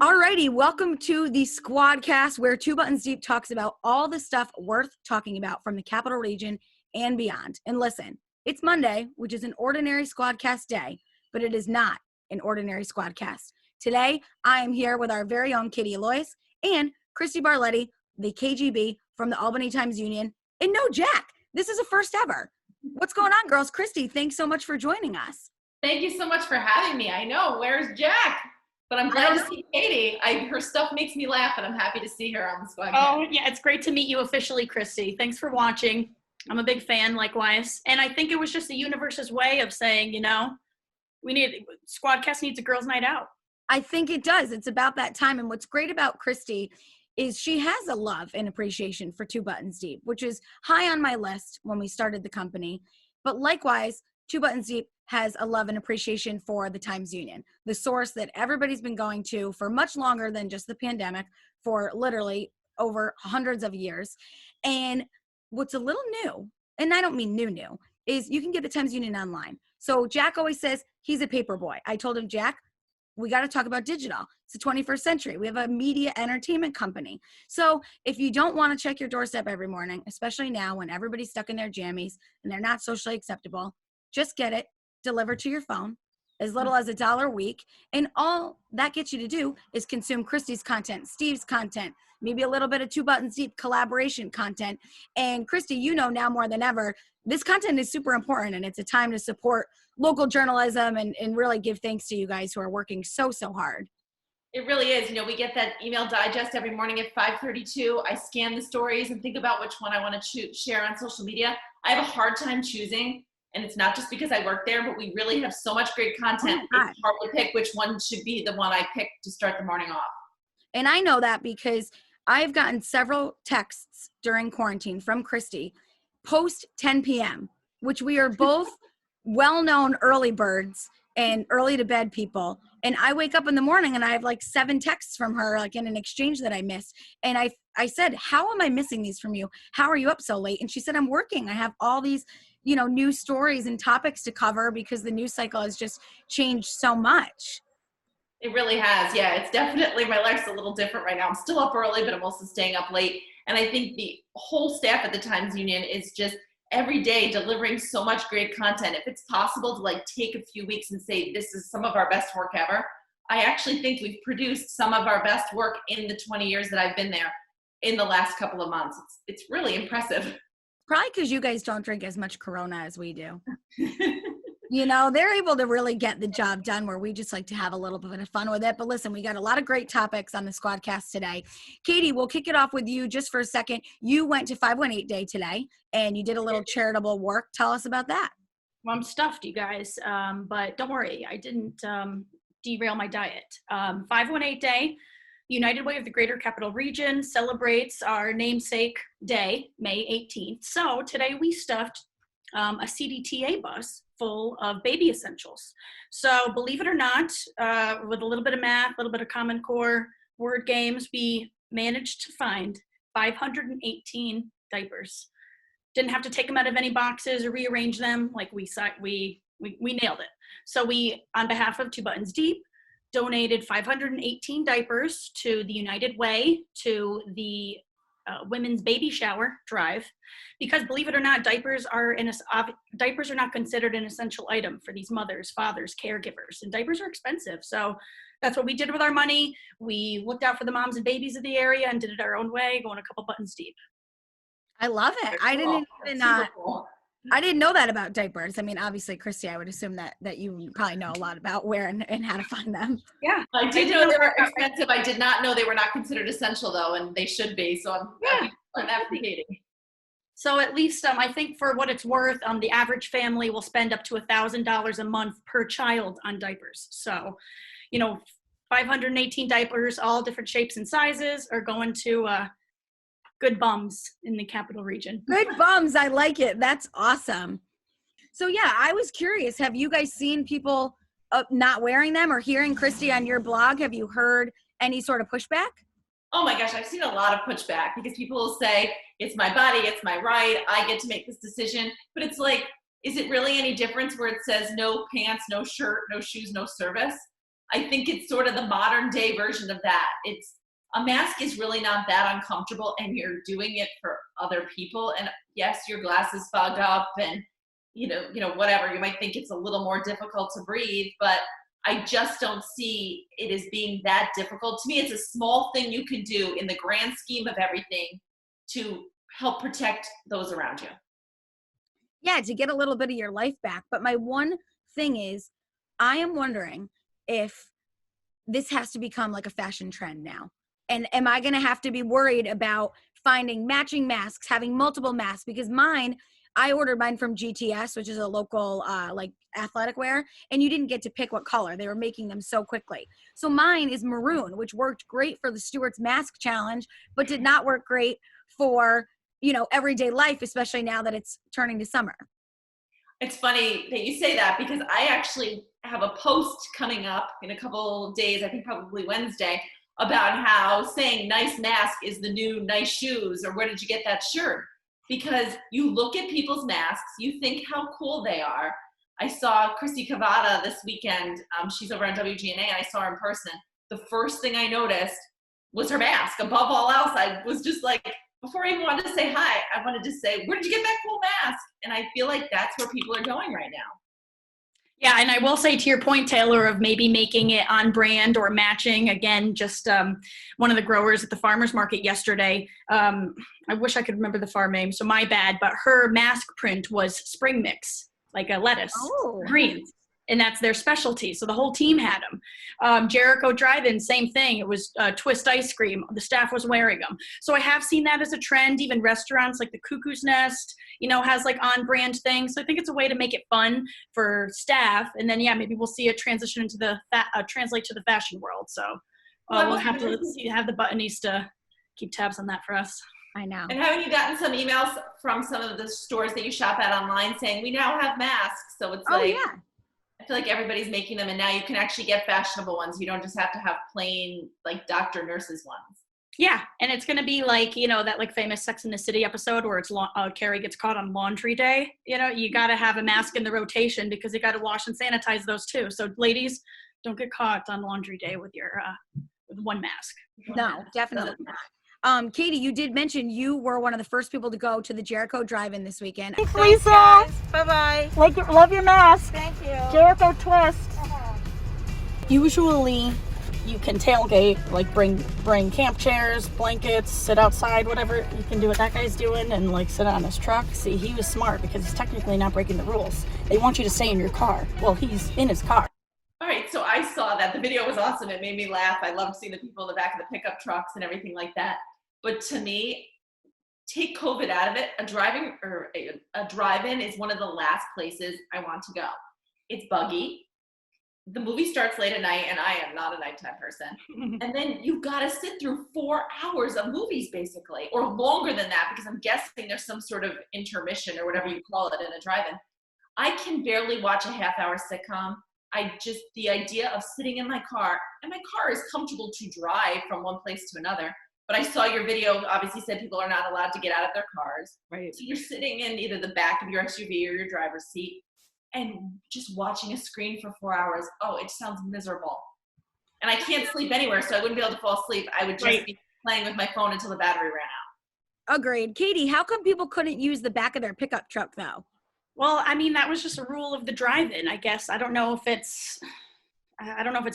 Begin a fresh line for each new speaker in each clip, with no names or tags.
Alrighty, welcome to the Squadcast, where Two Buttons Deep talks about all the stuff worth talking about from the Capital Region and beyond. And listen, it's Monday, which is an ordinary Squadcast day, but it is not an ordinary Squadcast. Today, I am here with our very own Kitty Alois and Kristi Barlette, the KGB from the Albany Times Union, and no Jack. This is a first ever. What's going on, girls? Kristi, thanks so much for joining us.
Thank you so much for having me. I know, where's Jack? But I'm glad to see Katie. Her stuff makes me laugh, and I'm happy to see her on the Squad.
Oh, yeah, it's great to meet you officially, Kristi. Thanks for watching. I'm a big fan, likewise. And I think it was just the universe's way of saying, Squadcast needs a girls' night out.
I think it does. It's about that time. And what's great about Kristi is she has a love and appreciation for Two Buttons Deep, which is high on my list when we started the company. But likewise, Two Buttons Deep has a love and appreciation for the Times Union, the source that everybody's been going to for much longer than just the pandemic, for literally over hundreds of years. And what's a little new, and I don't mean new, is you can get the Times Union online. So Jack always says he's a paper boy. I told him, Jack, we got to talk about digital. It's the 21st century. We have a media entertainment company. So if you don't want to check your doorstep every morning, especially now when everybody's stuck in their jammies and they're not socially acceptable, just get it delivered to your phone, as little as $1 a week. And all that gets you to do is consume Kristi's content, Steve's content, maybe a little bit of Two Buttons Deep collaboration content. And Kristi, you know now more than ever, this content is super important, and it's a time to support local journalism and really give thanks to you guys who are working so hard.
It really is. We get that email digest every morning at 5:32. I scan the stories and think about which one I want to share on social media. I have a hard time choosing. And it's not just because I work there, but we really have so much great content. It's hard to pick which one should be the one I pick to start the morning off.
And I know that because I've gotten several texts during quarantine from Kristi post 10 p.m., which we are both well-known early birds and early to bed people. And I wake up in the morning and I have like 7 texts from her, like in an exchange that I missed. And I said, how am I missing these from you? How are you up so late? And she said, I'm working. I have all these new stories and topics to cover because the news cycle has just changed so much.
It really has. Yeah, it's definitely, my life's a little different right now. I'm still up early, but I'm also staying up late. And I think the whole staff at the Times Union is just every day delivering so much great content. If it's possible to take a few weeks and say, this is some of our best work ever, I actually think we've produced some of our best work in the 20 years that I've been there in the last couple of months. It's really impressive.
Probably because you guys don't drink as much Corona as we do. They're able to really get the job done where we just like to have a little bit of fun with it. But listen, we got a lot of great topics on the Squadcast today. Katie, we'll kick it off with you just for a second. You went to 518 Day today and you did a little charitable work. Tell us about that.
Well, I'm stuffed, you guys, but don't worry. I didn't derail my diet. 518 Day, United Way of the Greater Capital Region, celebrates our namesake day, May 18th. So today we stuffed a CDTA bus full of baby essentials. So believe it or not, with a little bit of math, a little bit of Common Core, word games, we managed to find 518 diapers. Didn't have to take them out of any boxes or rearrange them. We nailed it. So we, on behalf of Two Buttons Deep, donated 518 diapers to the United Way, to the women's baby shower drive, because believe it or not, diapers are not considered an essential item for these mothers, fathers, caregivers, and diapers are expensive. So that's what we did with our money. We looked out for the moms and babies of the area and did it our own way, going a couple buttons deep.
I love it. I didn't know that about diapers. I mean, obviously, Kristi, I would assume that you probably know a lot about where and how to find them.
Yeah.
I did know they were expensive. I did not know they were not considered essential, though, and they should be. So I'm advocating.
So at least I think for what it's worth, the average family will spend up to $1,000 a month per child on diapers. So, 518 diapers, all different shapes and sizes, are going to good bums in the Capital Region.
Good bums. I like it. That's awesome. So yeah, I was curious. Have you guys seen people not wearing them, or hearing, Kristi, on your blog? Have you heard any sort of pushback?
Oh my gosh, I've seen a lot of pushback because people will say, it's my body, it's my right, I get to make this decision. But it's like, is it really any difference where it says no pants, no shirt, no shoes, no service? I think it's sort of the modern day version of that. A mask is really not that uncomfortable, and you're doing it for other people. And yes, your glasses fog up and, whatever, you might think it's a little more difficult to breathe, but I just don't see it as being that difficult. To me, it's a small thing you can do in the grand scheme of everything to help protect those around you.
Yeah, to get a little bit of your life back. But my one thing is, I am wondering if this has to become like a fashion trend now. And am I going to have to be worried about finding matching masks, having multiple masks? Because I ordered mine from GTS, which is a local like athletic wear, and you didn't get to pick what color. They were making them so quickly. So mine is maroon, which worked great for the Stewart's Mask Challenge, but did not work great for, everyday life, especially now that it's turning to summer.
It's funny that you say that, because I actually have a post coming up in a couple of days, I think probably Wednesday, about how saying nice mask is the new nice shoes, or where did you get that shirt? Because you look at people's masks, you think how cool they are. I saw Kristi Cavada this weekend. She's over on WGNA, and I saw her in person. The first thing I noticed was her mask. Above all else, I was just like, before I even wanted to say hi, I wanted to say, where did you get that cool mask? And I feel like that's where people are going right now.
Yeah, and I will say, to your point, Taylor, of maybe making it on brand or matching, again, just one of the growers at the farmer's market yesterday, I wish I could remember the farm name, so my bad, but her mask print was spring mix, like a lettuce, greens, and that's their specialty, so the whole team had them. Jericho Drive-In, same thing, it was twist ice cream, the staff was wearing them. So I have seen that as a trend, even restaurants like the Cuckoo's Nest, has like on-brand things. So I think it's a way to make it fun for staff. And then, maybe we'll see it transition into translate to the fashion world. So we'll have to have the buttonista keep tabs on that for us.
I know.
And haven't you gotten some emails from some of the stores that you shop at online saying, we now have masks? So it's I feel like everybody's making them, and now you can actually get fashionable ones. You don't just have to have plain, like, doctor nurses ones.
Yeah, and it's going to be like, that like famous Sex and the City episode where it's Carrie gets caught on laundry day. You got to have a mask in the rotation because you got to wash and sanitize those too. So ladies, don't get caught on laundry day with your with one mask.
No, definitely not. Katie, you did mention you were one of the first people to go to the Jericho Drive-In this weekend.
Thanks, Lisa. Bye-bye. Love your mask.
Thank you.
Jericho Twist.
Usually you can tailgate, like bring camp chairs, blankets, sit outside, whatever. You can do what that guy's doing and like sit on his truck. See, he was smart because he's technically not breaking the rules. They want you to stay in your car. Well, he's in his car.
All right, so I saw that. The video was awesome. It made me laugh. I loved seeing the people in the back of the pickup trucks and everything like that. But to me, take COVID out of it. A drive-in is one of the last places I want to go. It's buggy. The movie starts late at night, and I am not a nighttime person. And then you've got to sit through 4 hours of movies, basically, or longer than that, because I'm guessing there's some sort of intermission or whatever you call it in a drive-in. I can barely watch a half-hour sitcom. The idea of sitting in my car, and my car is comfortable to drive from one place to another. But I saw your video, obviously said people are not allowed to get out of their cars.
Right. So
you're sitting in either the back of your SUV or your driver's seat and just watching a screen for 4 hours. Oh, it sounds miserable. And I can't sleep anywhere, so I wouldn't be able to fall asleep. I would just be playing with my phone until the battery ran out.
Agreed. Katie, how come people couldn't use the back of their pickup truck, though?
Well, I mean, that was just a rule of the drive-in, I guess. I don't know if it's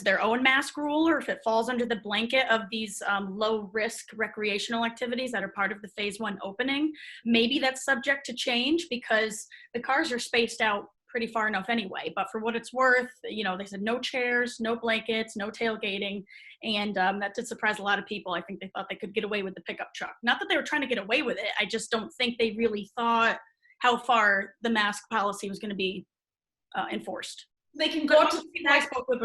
their own mask rule or if it falls under the blanket of these low-risk recreational activities that are part of the phase 1 opening. Maybe that's subject to change because the cars are spaced out pretty far enough anyway. But for what it's worth, they said no chairs, no blankets, no tailgating. And that did surprise a lot of people. I think they thought they could get away with the pickup truck. Not that they were trying to get away with it. I just don't think they really thought how far the mask policy was going to be enforced.
They can go up to the
people I spoke with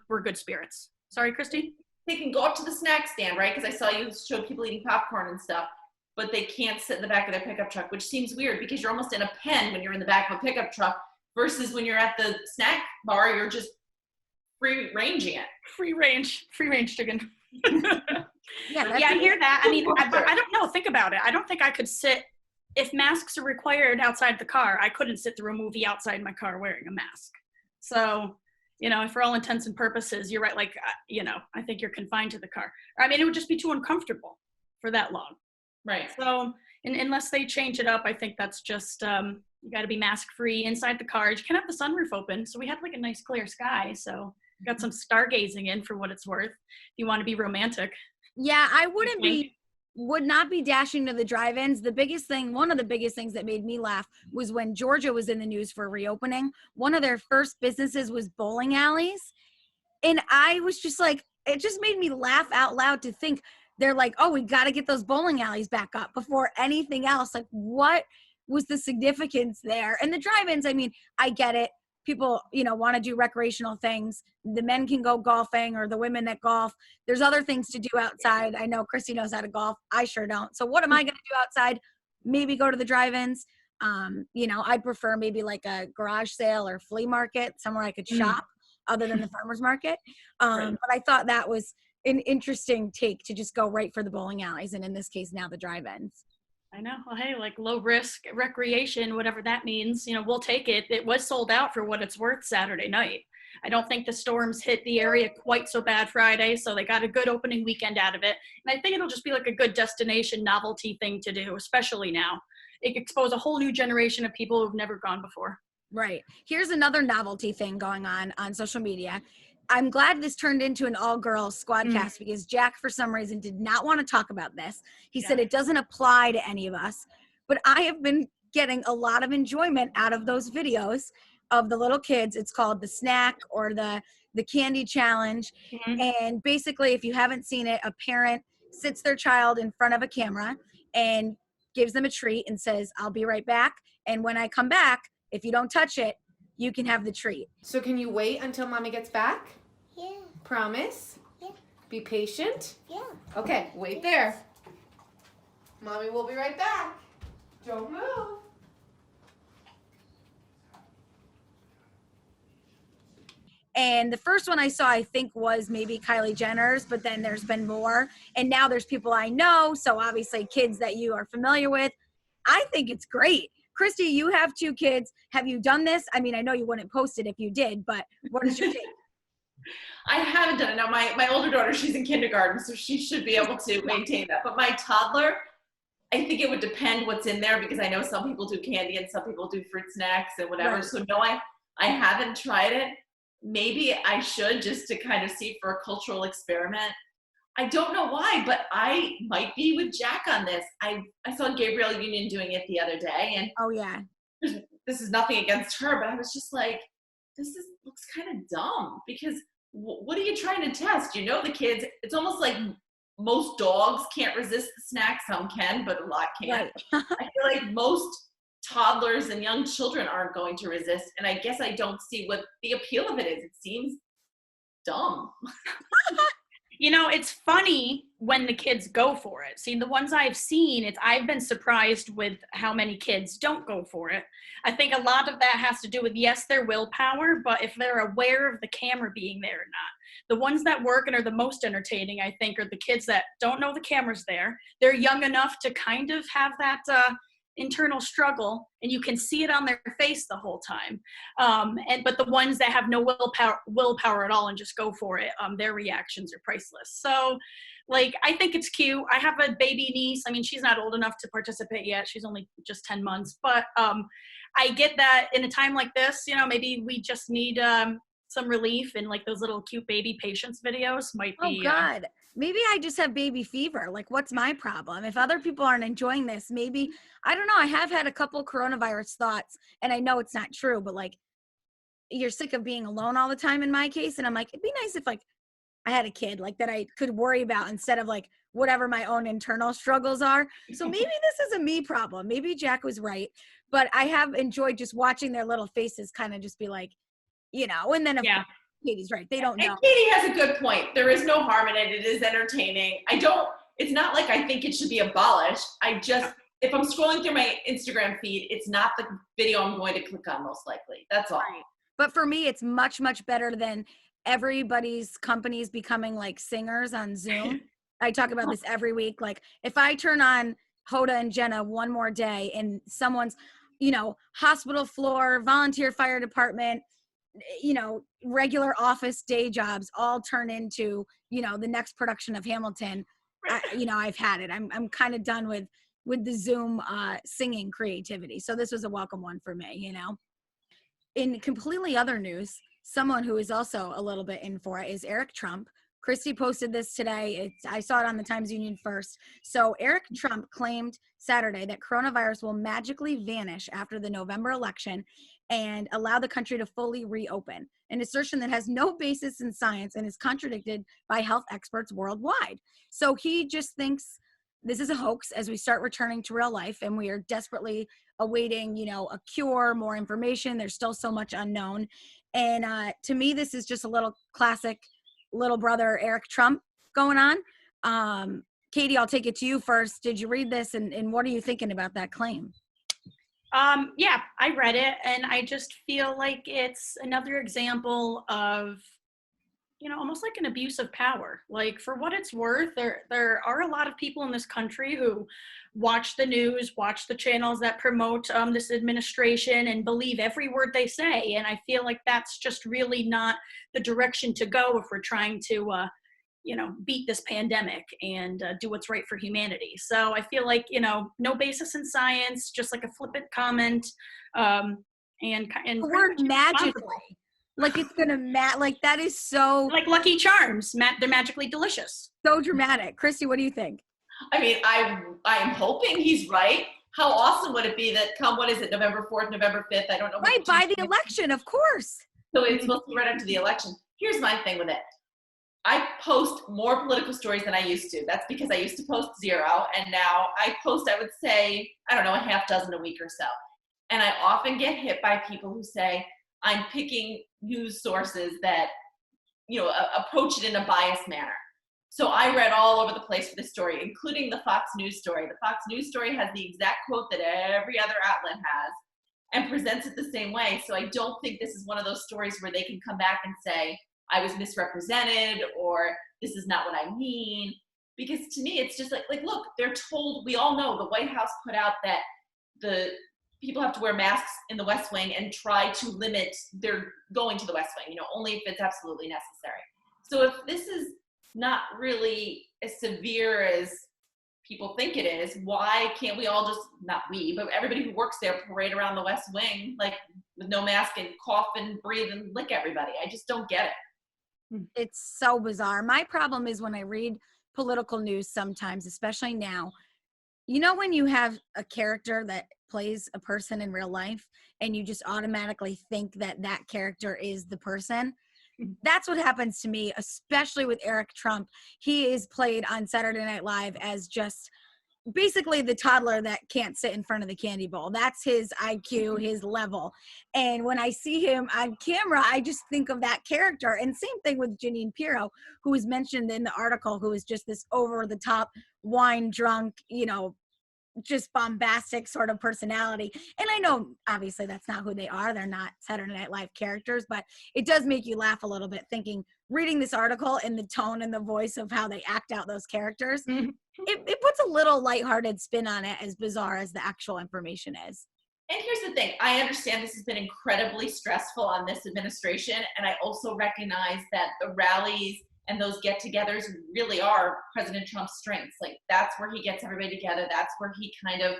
were good spirits. Sorry, Kristi?
They can go up to the snack stand, right? Because I saw you show people eating popcorn and stuff, but they can't sit in the back of their pickup truck, which seems weird because you're almost in a pen when you're in the back of a pickup truck versus when you're at the snack bar, you're just free-ranging it.
Free range chicken.
Yeah,
I hear that. I mean, I don't know. Think about it. I don't think I could sit, if masks are required outside the car, I couldn't sit through a movie outside my car wearing a mask. So you know, for all intents and purposes, you're right. Like, you know, I think you're confined to the car. I mean, it would just be too uncomfortable for that long.
Right.
So unless they change it up, I think that's just, you got to be mask free inside the car. You can have the sunroof open. So we had like a nice clear sky. So got some stargazing in for what it's worth. If you want to be romantic.
Yeah, I would not be dashing to the drive-ins. One of the biggest things that made me laugh was when Georgia was in the news for reopening. One of their first businesses was bowling alleys. And I was just like, it just made me laugh out loud to think they're like, oh, we got to get those bowling alleys back up before anything else. Like, what was the significance there? And the drive-ins, I mean, I get it. People, you know, want to do recreational things. The men can go golfing, or the women that golf. There's other things to do outside. I know Kristi knows how to golf. I sure don't. So what am I going to do outside? Maybe go to the drive-ins. You know, I prefer maybe like a garage sale or flea market, somewhere I could shop other than the farmer's market. But I thought that was an interesting take to just go right for the bowling alleys. And in this case, now the drive-ins.
I know. Well, hey, like low risk recreation, whatever that means, you know, we'll take it. It was sold out for what it's worth Saturday night. I don't think the storms hit the area quite so bad Friday, so they got a good opening weekend out of it. And I think it'll just be like a good destination novelty thing to do, especially now. It expose a whole new generation of people who've never gone before.
Right. Here's another novelty thing going on social media. I'm glad this turned into an all-girls Squadcast because Jack, for some reason, did not want to talk about this. He said it doesn't apply to any of us. But I have been getting a lot of enjoyment out of those videos of the little kids. It's called the snack or the candy challenge. And basically, if you haven't seen it, a parent sits their child in front of a camera and gives them a treat and says, I'll be right back. And when I come back, if you don't touch it, you can have the treat.
So can you wait until mommy gets back?
Yeah.
Promise?
Yeah.
Be patient?
Yeah.
Okay, wait there. Mommy will be right back. Don't move.
And the first one I saw, I think, was maybe Kylie Jenner's, but then there's been more. And now there's people I know, so obviously kids that you are familiar with. I think it's great. Kristi, you have 2 kids. Have you done this? I mean, I know you wouldn't post it if you did, but what is your take?
I haven't done it. Now, my older daughter, she's in kindergarten, so she should be able to maintain that. But my toddler, I think it would depend what's in there, because I know some people do candy and some people do fruit snacks and whatever.
Right.
So no, I haven't tried it. Maybe I should, just to kind of see for a cultural experiment. I don't know why, but I might be with Jack on this. I saw Gabrielle Union doing it the other day, and
Oh, yeah.
this is nothing against her, but I was just like, looks kind of dumb, because what are you trying to test? You know, the kids, it's almost like most dogs can't resist the snack. Some can, but a lot can't.
Right.
I feel like most toddlers and young children aren't going to resist, and I guess I don't see what the appeal of it is. It seems dumb.
You know, it's funny when the kids go for it. See, the ones I've seen, I've been surprised with how many kids don't go for it. I think a lot of that has to do with, yes, their willpower, but if they're aware of the camera being there or not. The ones that work and are the most entertaining, I think, are the kids that don't know the camera's there. They're young enough to kind of have that internal struggle, and you can see it on their face the whole time. But the ones that have no willpower at all and just go for it, their reactions are priceless. So, like, I think it's cute. I have a baby niece. I mean, she's not old enough to participate yet. She's only just 10 months. But I get that in a time like this, you know, maybe we just need some relief, and like those little cute baby patience videos might be.
Oh, God. Maybe I just have baby fever. Like, what's my problem? If other people aren't enjoying this, maybe, I don't know. I have had a couple coronavirus thoughts, and I know it's not true, but like, you're sick of being alone all the time in my case. And I'm like, it'd be nice if like I had a kid like that I could worry about instead of like whatever my own internal struggles are. So maybe this is a me problem. Maybe Jack was right, but I have enjoyed just watching their little faces kind of just be like, you know, and then
Yeah.
Katie's right. They don't know.
And Katie has a good point. There is no harm in it. It is entertaining. It's not like I think it should be abolished. If I'm scrolling through my Instagram feed, it's not the video I'm going to click on, most likely. That's all.
Right. But for me, it's much, much better than everybody's companies becoming like singers on Zoom. I talk about this every week. Like, if I turn on Hoda and Jenna one more day and someone's, you know, hospital floor, volunteer fire department, regular office day jobs all turn into, the next production of Hamilton. I've had it. I'm kind of done with the Zoom singing creativity. So this was a welcome one for me, In completely other news, someone who is also a little bit in for it is Eric Trump. Kristi posted this today. I saw it on the Times Union first. So Eric Trump claimed Saturday that coronavirus will magically vanish after the November election and allow the country to fully reopen, an assertion that has no basis in science and is contradicted by health experts worldwide. So he just thinks this is a hoax as we start returning to real life, and we are desperately awaiting, a cure, more information. There's still so much unknown. And to me, this is just a little classic little brother Eric Trump going on. Katie, I'll take it to you first. Did you read this, and what are you thinking about that claim?
Yeah, I read it, and I just feel like it's another example of, almost like an abuse of power. Like, for what it's worth, there are a lot of people in this country who watch the news, watch the channels that promote this administration, and believe every word they say. And I feel like that's just really not the direction to go if we're trying to, beat this pandemic and do what's right for humanity. So I feel like, no basis in science, just like a flippant comment, and
the word magically. Like it's gonna like that is so
like Lucky Charms. They're magically delicious.
So dramatic. Kristi, what do you think?
I mean, I am hoping he's right. How awesome would it be that come, what is it, November 4th, November 5th? I don't know.
Right, by the election, of course.
So it's supposed to be right after the election. Here's my thing with it. I post more political stories than I used to. That's because I used to post 0, and now I post, I would say, I don't know, a half dozen a week or so. And I often get hit by people who say, I'm picking news sources that, approach it in a biased manner. So I read all over the place for this story, including the Fox News story. The Fox News story has the exact quote that every other outlet has and presents it the same way. So I don't think this is one of those stories where they can come back and say, I was misrepresented, or this is not what I mean. Because to me, it's just like, look, they're told, we all know the White House put out that the people have to wear masks in the West Wing and try to limit their going to the West Wing, only if it's absolutely necessary. So if this is not really as severe as people think it is, why can't we all just, not we, but everybody who works there parade around the West Wing, like with no mask and cough and breathe and lick everybody? I just don't get it.
It's so bizarre. My problem is when I read political news sometimes, especially now, when you have a character that plays a person in real life and you just automatically think that that character is the person, that's what happens to me, especially with Eric Trump. He is played on Saturday Night Live as just basically the toddler that can't sit in front of the candy bowl. That's his IQ, his level. And when I see him on camera, I just think of that character. And same thing with Jeanine Pirro, who was mentioned in the article, who is just this over the top, wine drunk, just bombastic sort of personality. And I know obviously that's not who they are. They're not Saturday Night Live characters, but it does make you laugh a little bit reading this article and the tone and the voice of how they act out those characters. It puts a little lighthearted spin on it, as bizarre as the actual information is.
And here's the thing. I understand this has been incredibly stressful on this administration. And I also recognize that the rallies and those get-togethers really are President Trump's strengths. Like, that's where he gets everybody together. That's where he kind of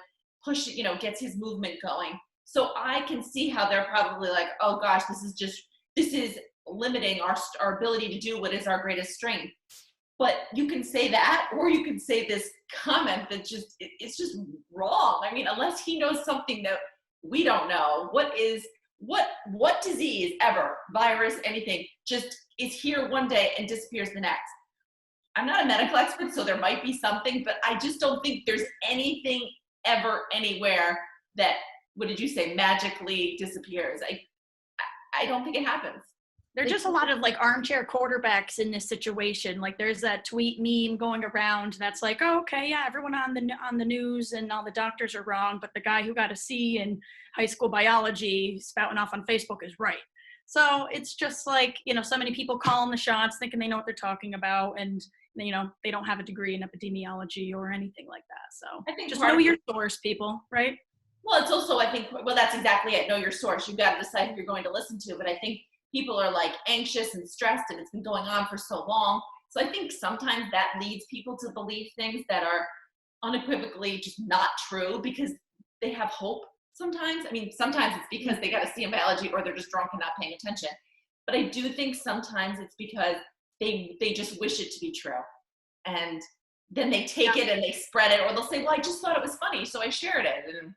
gets his movement going. So I can see how they're probably like, oh gosh, this is limiting our ability to do what is our greatest strength. But you can say that, or you can say this comment that it's just wrong. I mean, unless he knows something that we don't know, what disease ever, virus, anything, just is here one day and disappears the next? I'm not a medical expert, so there might be something, but I just don't think there's anything ever anywhere that, what did you say, magically disappears. I don't think it happens.
There's just a lot of armchair quarterbacks in this situation. There's that tweet meme going around that's like, oh, okay, yeah, everyone on the news and all the doctors are wrong, but the guy who got a C in high school biology spouting off on Facebook is right. So it's just so many people calling the shots, thinking they know what they're talking about, and they don't have a degree in epidemiology or anything like that. So
I think
just know your source, people, right?
Well, it's also, I think, that's exactly it. Know your source. You've got to decide who you're going to listen to. But I think people are like anxious and stressed and it's been going on for so long. So I think sometimes that leads people to believe things that are unequivocally just not true because they have hope sometimes. I mean, sometimes it's because they got to see in biology or they're just drunk and not paying attention. But I do think sometimes it's because they just wish it to be true. And then they take it and they spread it, or they'll say, well, I just thought it was funny, so I shared it. And